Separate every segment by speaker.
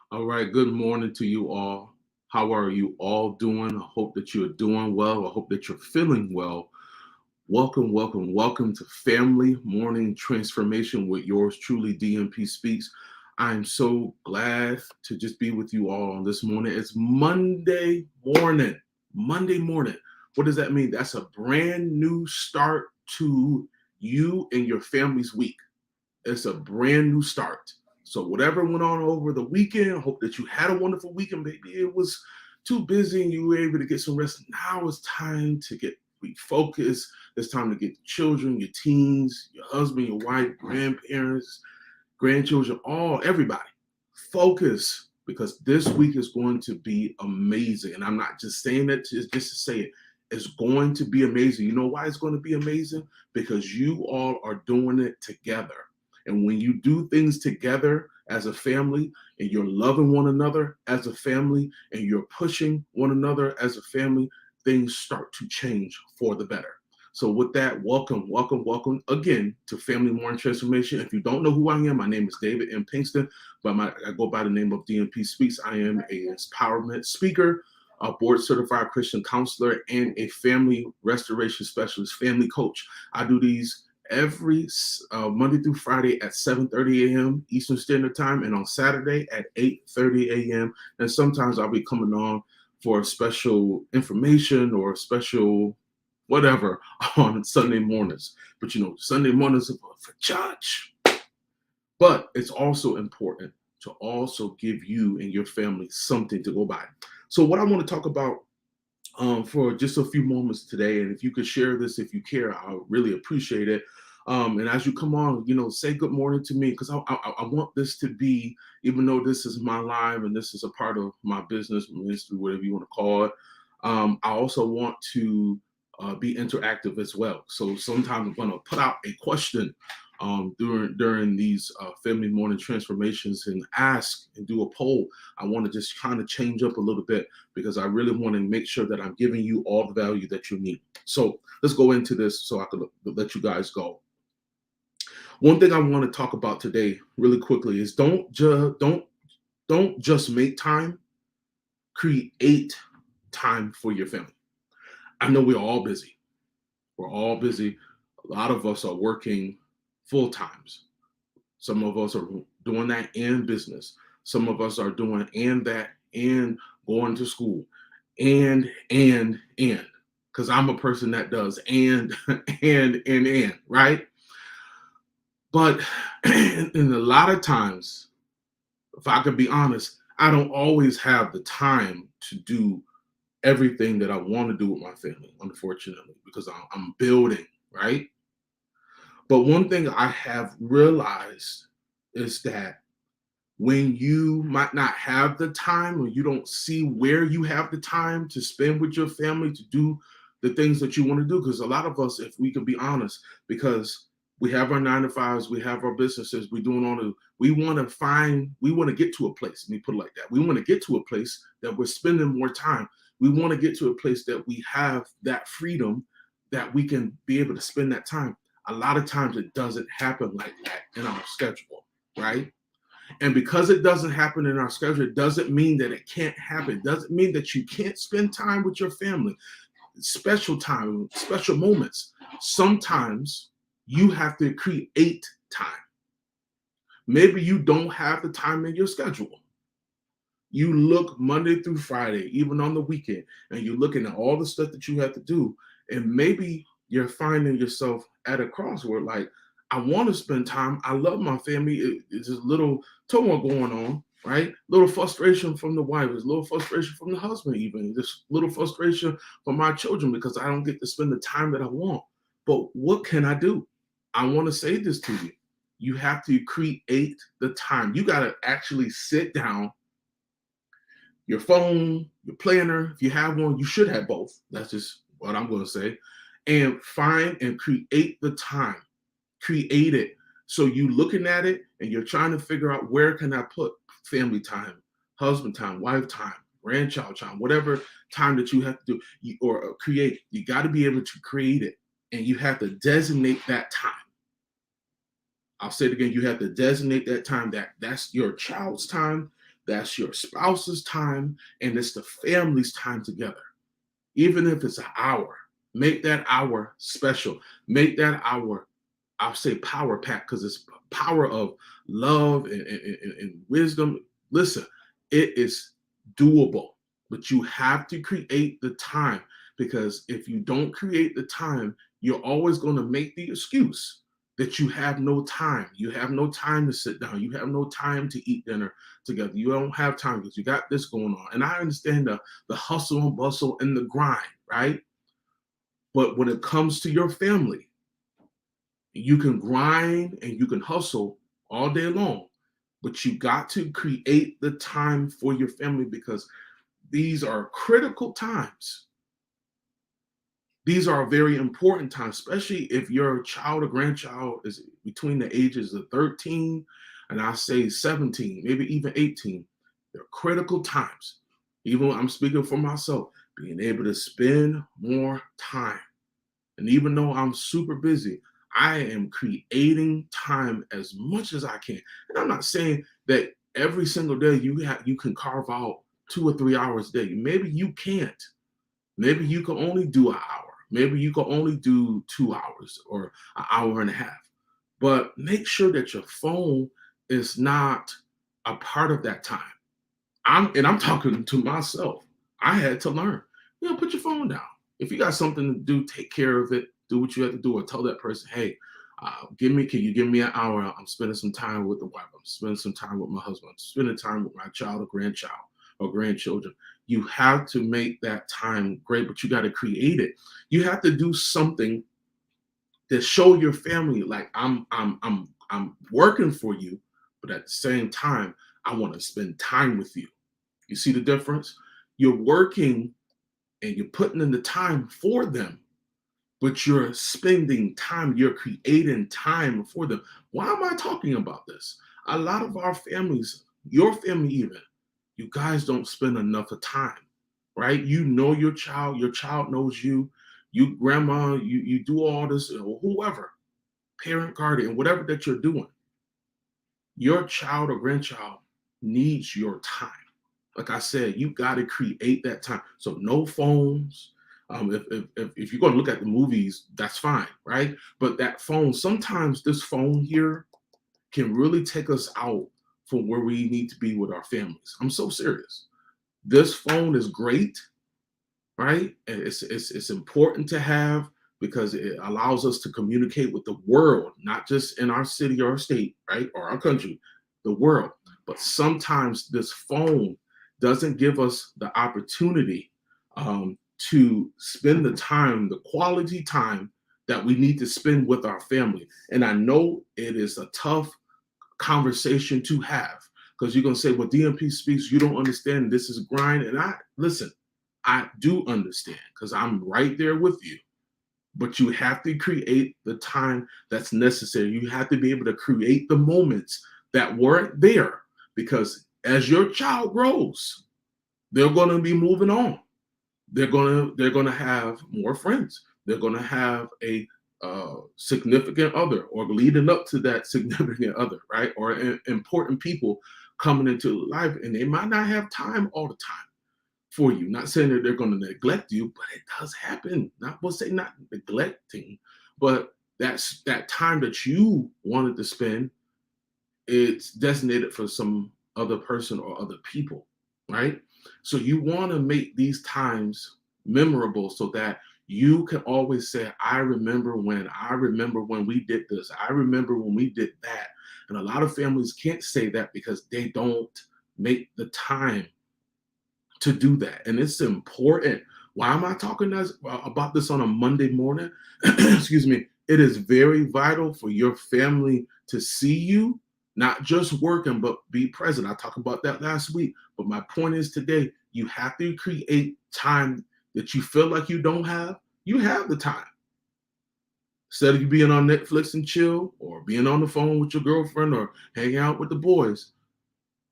Speaker 1: All right, good morning to you all. How are you all doing? I hope that you're doing well. I hope that you're feeling well. Welcome, welcome, welcome to Family Morning Transformation with yours truly, DMP Speaks. I'm so glad to just be with you all on this morning. It's Monday morning. Monday morning. What does that mean? That's a brand new start to you and your family's week. It's a brand new start. So whatever went on over the weekend, I hope that you had a wonderful weekend. Maybe it was too busy and you were able to get some rest. Now it's time to get refocused. It's time to get the children, your teens, your husband, your wife, grandparents, grandchildren, everybody. Focus, because this week is going to be amazing. And I'm not just saying that just to say it. It's going to be amazing. You know why it's going to be amazing? Because you all are doing it together. And when you do things together as a family and you're loving one another as a family and you're pushing one another as a family, things start to change for the better. So with that, welcome, welcome, welcome again to Family Morning Transformation. If you don't know who I am, my name is David M. Pinkston, but I go by the name of DMP Speaks. I am an empowerment speaker, a board certified Christian counselor, and a family restoration specialist, family coach. I do these every Monday through Friday at 7:30 a.m. Eastern Standard Time, and on Saturday at 8:30 a.m. And sometimes I'll be coming on for special information or special whatever on Sunday mornings. But you know, Sunday mornings are for church. But it's also important to also give you and your family something to go by. So what I want to talk about for just a few moments today, and if you could share this, if you care, I would really appreciate it. And as you come on, you know, say good morning to me, because I want this to be, even though this is my live and this is a part of my business, ministry, whatever you want to call it, I also want to be interactive as well. So sometimes I'm going to put out a question during these family morning transformations and ask and do a poll. I want to just kind of change up a little bit because I really want to make sure that I'm giving you all the value that you need. So let's go into this so I can let you guys go. One thing I want to talk about today really quickly is don't just make time, create time for your family. I know we're all busy. We're all busy. A lot of us are working full times. Some of us are doing that in business. Some of us are doing that and going to school and because I'm a person that does and, right? But in a lot of times, if I could be honest, I don't always have the time to do everything that I want to do with my family, unfortunately, because I'm building, right? But one thing I have realized is that when you might not have the time or you don't see where you have the time to spend with your family to do the things that you want to do, because a lot of us, if we can be honest, because we have our 9-to-5s, we have our businesses, we want to get to a place, let me put it like that. We want to get to a place that we're spending more time. We want to get to a place that we have that freedom that we can be able to spend that time. A lot of times it doesn't happen like that in our schedule, right? And because it doesn't happen in our schedule, it doesn't mean that it can't happen. It doesn't mean that you can't spend time with your family, special time, special moments. Sometimes you have to create time. Maybe you don't have the time in your schedule. You look Monday through Friday, even on the weekend, and you're looking at all the stuff that you have to do. And maybe you're finding yourself at a crossroad, like, I want to spend time. I love my family. There's a little turmoil going on, right? Little frustration from the wife, there's a little frustration from the husband, even this little frustration from my children because I don't get to spend the time that I want. But what can I do? I want to say this to you. You have to create the time. You got to actually sit down, your phone, your planner, if you have one, you should have both. That's just what I'm going to say. And find and create the time. Create it. So you looking at it and you're trying to figure out where can I put family time, husband time, wife time, grandchild time, whatever time that you have to do or create. You got to be able to create it, and you have to designate that time. I'll say it again. You have to designate that time. That's your child's time, that's your spouse's time, and it's the family's time together. Even if it's an hour, make that hour special. Make that hour, I'll say power pack, because it's power of love and wisdom. Listen, it is doable, but you have to create the time, because if you don't create the time, you're always going to make the excuse that you have no time. You have no time to sit down. You have no time to eat dinner together. You don't have time because you got this going on. And I understand the hustle and bustle and the grind, right? But when it comes to your family, you can grind and you can hustle all day long, but you got to create the time for your family, because these are critical times. These are very important times, especially if your child or grandchild is between the ages of 13 and I say 17, maybe even 18. They're critical times. Even when I'm speaking for myself, being able to spend more time. And even though I'm super busy, I am creating time as much as I can. And I'm not saying that every single day you can carve out 2 or 3 hours a day. Maybe you can't. Maybe you can only do an hour. Maybe you can only do 2 hours or an hour and a half. But make sure that your phone is not a part of that time. I'm talking to myself. I had to learn. Put your phone down. If you got something to do, take care of it. Do what you have to do, or tell that person, hey, can you give me an hour? I'm spending some time with the wife. I'm spending some time with my husband. I'm spending time with my child or grandchild or grandchildren. You have to make that time great, but you got to create it. You have to do something to show your family, like I'm working for you, but at the same time, I want to spend time with you. You see the difference? You're working and you're putting in the time for them, but you're spending time, you're creating time for them. Why am I talking about this? A lot of our families, your family even, you guys don't spend enough of time, right? You know your child knows you, you grandma, you do all this, or whoever, parent, guardian, whatever that you're doing, your child or grandchild needs your time. Like I said, you got to create that time. So no phones. If you're going to look at the movies, that's fine, right? But that phone, sometimes this phone here can really take us out from where we need to be with our families. I'm so serious. This phone is great, right? And it's important to have, because it allows us to communicate with the world, not just in our city or our state, right? Or our country, the world. But sometimes this phone doesn't give us the opportunity to spend the time, the quality time that we need to spend with our family. And I know it is a tough conversation to have, because you're going to say, well, DMP speaks, you don't understand, this is grind. And listen, I do understand, because I'm right there with you. But you have to create the time that's necessary. You have to be able to create the moments that weren't there, because as your child grows, they're going to be moving on. They're going to have more friends. They're going to have a significant other, or leading up to that significant other, right? Or important people coming into life, and they might not have time all the time for you. Not saying that they're going to neglect you, but it does happen. Not we'll say not neglecting, but that's that time that you wanted to spend, it's designated for some other person or other people, right? So you want to make these times memorable, so that you can always say, I remember when we did this. I remember when we did that. And a lot of families can't say that because they don't Make the time to do that. And it's important. Why am I talking about this on a Monday morning? Excuse me. It is very vital for your family to see you, not just working, but be present. I talked about that last week. But my point is today, you have to create time that you feel like you don't have. You have the time. Instead of you being on Netflix and chill, or being on the phone with your girlfriend, or hanging out with the boys,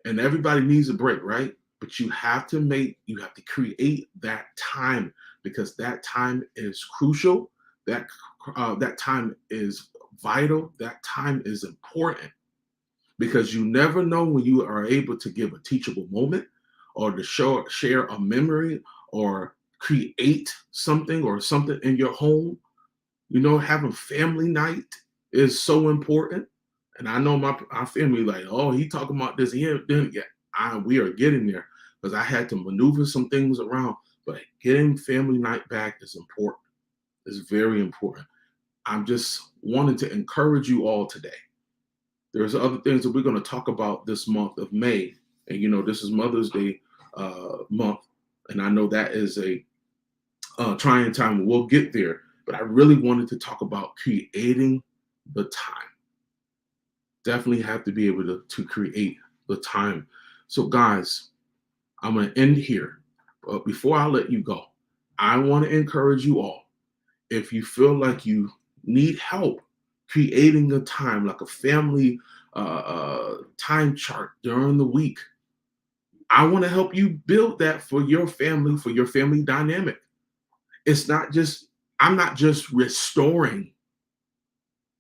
Speaker 1: and everybody needs a break, right? But you have to create that time, because that time is crucial. That time is vital. That time is important, because you never know when you are able to give a teachable moment, or to share a memory, or create something or something in your home. Having family night is so important. And I know our family like, oh, he talking about this. He didn't get. We are getting there, because I had to maneuver some things around. But getting family night back is important. It's very important. I'm just wanting to encourage you all today. There's other things that we're going to talk about this month of May, and this is Mother's Day month, and I know that is a trying time. We'll get there, but I really wanted to talk about creating the time. Definitely have to be able to create the time. So guys, I'm going to end here. But before I let you go, I want to encourage you all. If you feel like you need help creating a time, like a family time chart during the week, I want to help you build that for your family dynamic. I'm not just restoring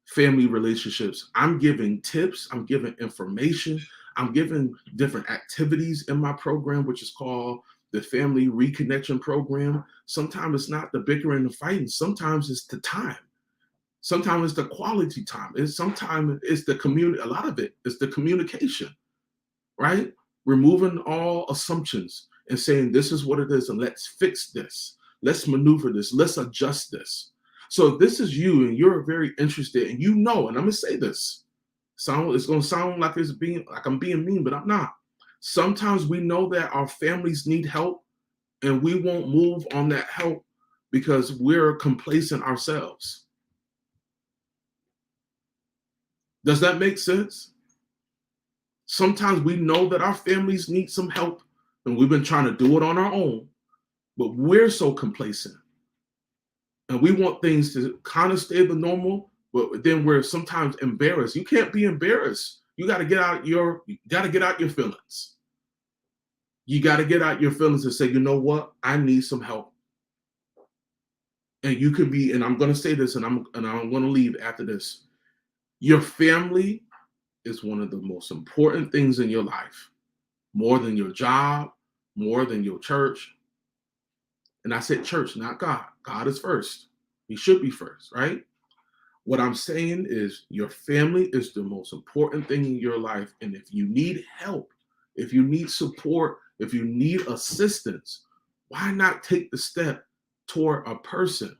Speaker 1: family relationships. I'm giving tips, I'm giving information, I'm giving different activities in my program, which is called the Family Reconnection Program. Sometimes it's not the bickering and the fighting, sometimes it's the time. Sometimes it's the quality time. Sometimes it's the community. A lot of it is the communication, right? Removing all assumptions and saying, this is what it is, and let's fix this. Let's maneuver this. Let's adjust this. So if this is you and you're very interested, and and I'm going to say this, it's going to sound like I'm being mean, but I'm not. Sometimes we know that our families need help, and we won't move on that help because we're complacent ourselves. Does that make sense? Sometimes we know that our families need some help, and we've been trying to do it on our own, but we're so complacent. And we want things to kind of stay the normal, but then we're sometimes embarrassed. You can't be embarrassed. You got to get out your feelings. You got to get out your feelings and say, you know what? I need some help. And you could be, and I'm going to say this, and I'm going to leave after this. Your family is one of the most important things in your life, more than your job, more than your church. And I said church, not God. God is first. He should be first, right? What I'm saying is your family is the most important thing in your life. And if you need help, if you need support, if you need assistance, why not take the step toward a person,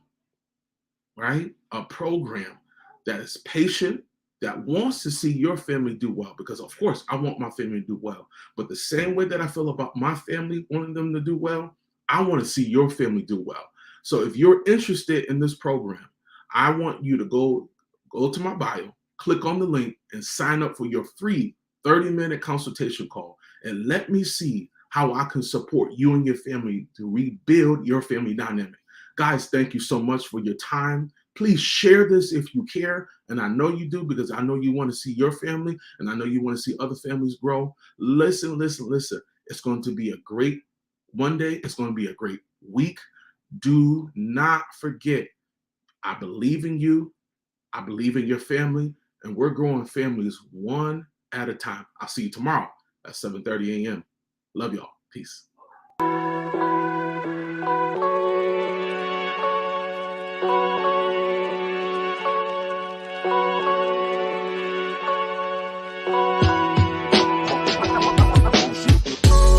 Speaker 1: right? A program that is patient, that wants to see your family do well. Because of course, I want my family to do well. But the same way that I feel about my family, wanting them to do well, I want to see your family do well. So if you're interested in this program, I want you to go to my bio, click on the link, and sign up for your free 30-minute consultation call. And let me see how I can support you and your family to rebuild your family dynamic. Guys, thank you so much for your time. Please share this if you care. And I know you do, because I know you want to see your family, and I know you want to see other families grow. Listen. It's going to be a great one day. It's going to be a great week. Do not forget, I believe in you. I believe in your family, and we're growing families one at a time. I'll see you tomorrow at 7:30 a.m. Love y'all. Peace.